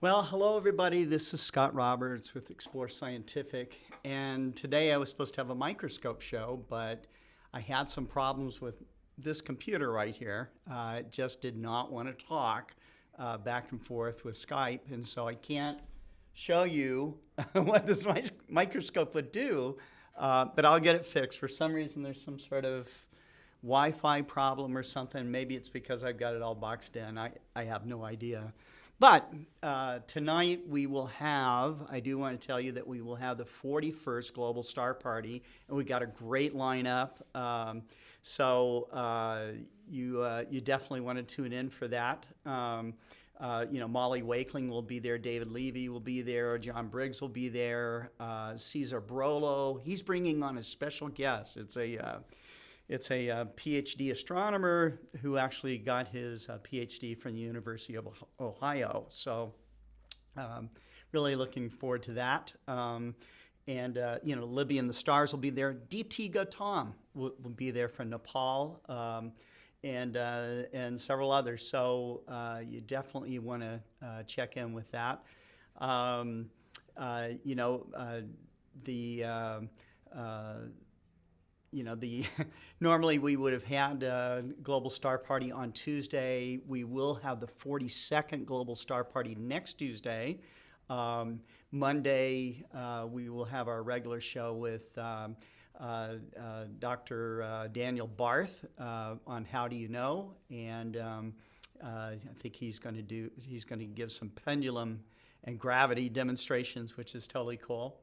Well, hello everybody. This is Scott Roberts with Explore Scientific, and today I was supposed to have a microscope show, but I had some problems with this computer right here. It just did not want to talk back and forth with Skype, and so I can't show you what this microscope would do, but I'll get it fixed. For some reason, there's some sort of Wi-Fi problem or something. Maybe it's because I've got it all boxed in. I have no idea. But tonight we will have, I do want to tell you that we will have the 41st Global Star Party, and we got a great lineup. So you definitely want to tune in for that. Molly Wakeling will be there, David Levy will be there, John Briggs will be there, Cesar Brolo. He's bringing on a special guest. It's a PhD astronomer who actually got his PhD from the University of Ohio. So really looking forward to that. Libby and the Stars will be there. Deepti Gautam will be there from Nepal, and several others. So you definitely want to check in with that. Normally we would have had a Global Star Party on Tuesday. We will have the 42nd Global Star Party next Tuesday. Monday, we will have our regular show with Dr. Daniel Barth on How Do You Know? And I think he's going to give some pendulum and gravity demonstrations, which is totally cool.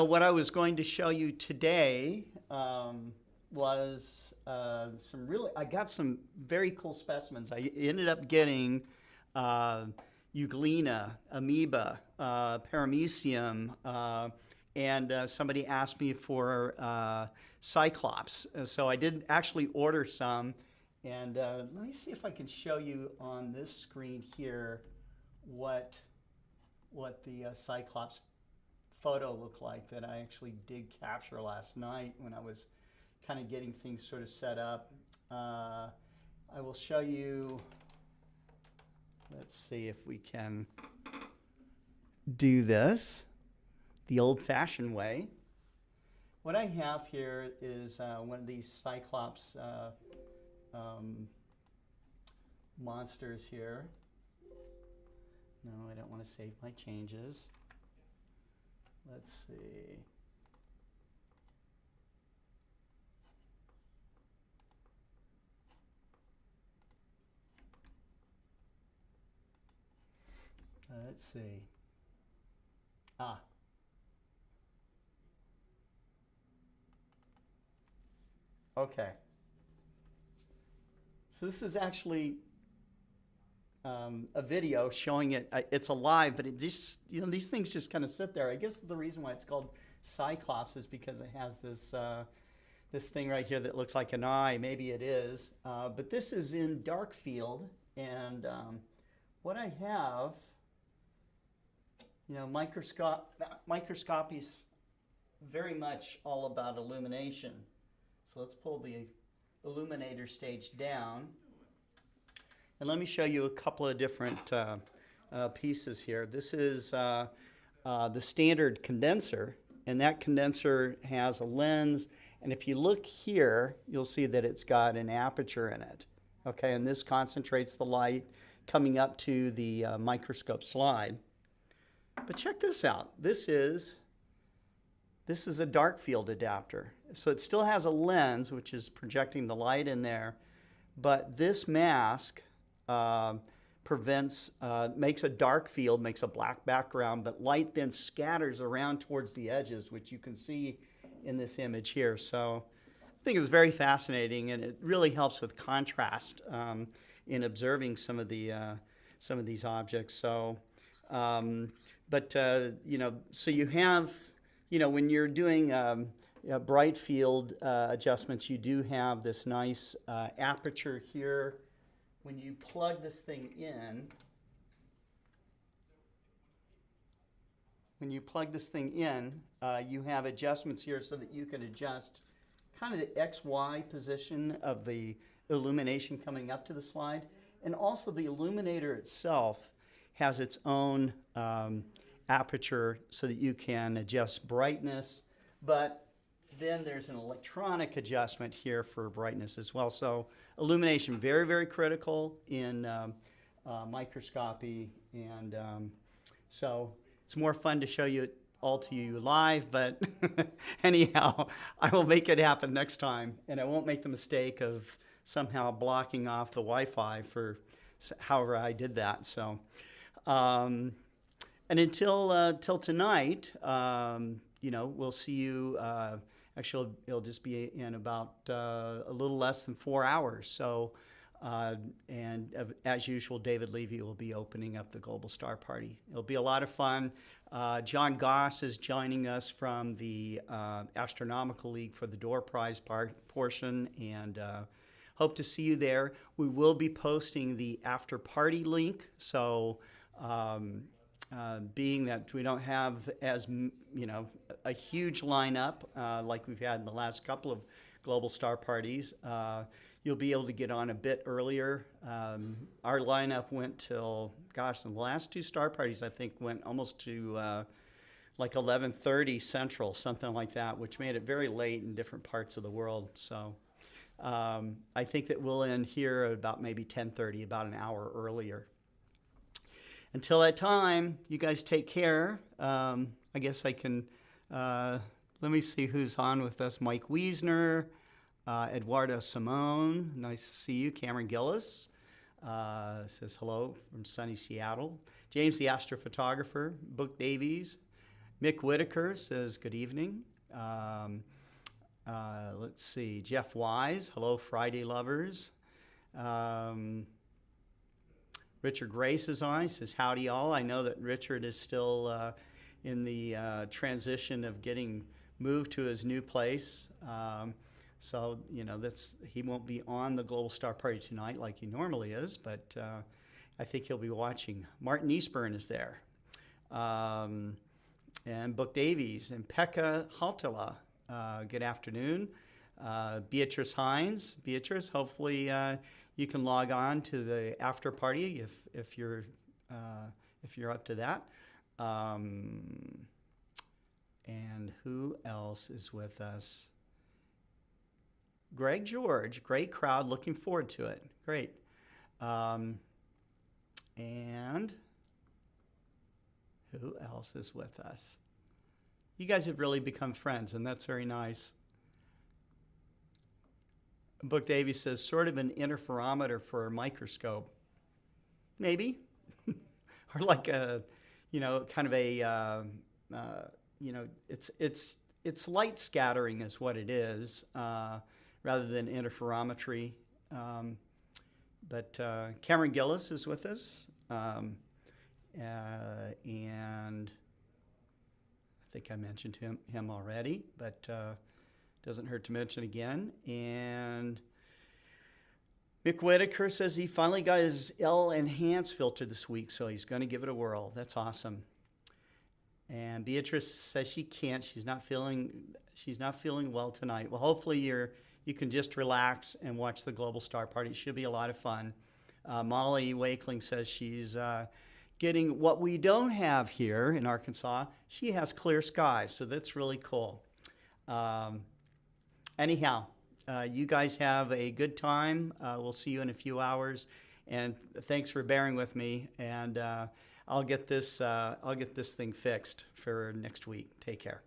What I was going to show you today was I got some very cool specimens. I ended up getting Euglena, amoeba, paramecium, and somebody asked me for cyclops. So I did actually order some. And let me see if I can show you on this screen here what the cyclops photo looked like that I actually did capture last night when I was kind of getting things sort of set up. I will show you. Let's see if we can do this the old-fashioned way. What I have here is one of these cyclops monsters here. No, I don't want to save my changes. Let's see. Let's see. Okay. So this is actually a video showing it. It's alive, but it just, these things just kind of sit there. I guess the reason why it's called Cyclops is because it has this this thing right here that looks like an eye. Maybe it is, but this is in dark field, and what I have, microscopy is very much all about illumination. So let's pull the illuminator stage down. And let me show you a couple of different pieces here. This is the standard condenser, and that condenser has a lens. And if you look here, you'll see that it's got an aperture in it. Okay, and this concentrates the light coming up to the microscope slide. But check this out. This is a dark field adapter. So it still has a lens, which is projecting the light in there, but this mask makes a dark field, makes a black background, but light then scatters around towards the edges, which you can see in this image here. So I think it's very fascinating, and it really helps with contrast in observing some of these objects. So, so you have, when you're doing bright field adjustments, you do have this nice aperture here. When you plug this thing in, you have adjustments here so that you can adjust kind of the XY position of the illumination coming up to the slide. And also the illuminator itself has its own aperture so that you can adjust brightness, but then there's an electronic adjustment here for brightness as well. So illumination, very, very critical in microscopy. And so it's more fun to show you it all to you live, but anyhow, I will make it happen next time, and I won't make the mistake of somehow blocking off the Wi-Fi for however I did that. So, and until till tonight, we'll see you. Actually, it'll just be in about a little less than 4 hours. So, and as usual, David Levy will be opening up the Global Star Party. It'll be a lot of fun. John Goss is joining us from the Astronomical League for the door prize portion, and hope to see you there. We will be posting the after party link. So, being that we don't have as a huge lineup like we've had in the last couple of Global Star Parties, you'll be able to get on a bit earlier. Our lineup went till, gosh, the last 2 star parties I think went almost to like 11:30 Central, something like that, which made it very late in different parts of the world. So I think that we'll end here at about maybe 10:30, about an hour earlier. Until that time, you guys take care. I guess I can, let me see who's on with us. Mike Wiesner, Eduardo Simone, nice to see you. Cameron Gillis says hello from sunny Seattle. James the astrophotographer. Book Davies. Mick Whitaker says good evening. Let's see, Jeff Wise, hello Friday lovers. Richard Grace is on, he says howdy all. I know that Richard is still in the transition of getting moved to his new place. So, he won't be on the Global Star Party tonight like he normally is, but I think he'll be watching. Martin Eastburn is there. And Book Davies and Pekka Haltila. Good afternoon. Beatrice Hines. Beatrice, hopefully you can log on to the after party if you're up to that. And who else is with us? Greg George, great crowd, looking forward to it. Great. And who else is with us? You guys have really become friends, and that's very nice. Book Davies says, sort of an interferometer for a microscope. Maybe. Or like a, kind of a, it's light scattering is what it is, rather than interferometry. But Cameron Gillis is with us. And I think I mentioned him already, but doesn't hurt to mention again. And Mick Whitaker says he finally got his L-Enhance filter this week, so he's going to give it a whirl. That's awesome. And Beatrice says she can't. She's not feeling well tonight. Well, hopefully you can just relax and watch the Global Star Party. It should be a lot of fun. Molly Wakeling says she's getting what we don't have here in Arkansas. She has clear skies, so that's really cool. Anyhow, you guys have a good time. We'll see you in a few hours, and thanks for bearing with me. And I'll get this thing fixed for next week. Take care.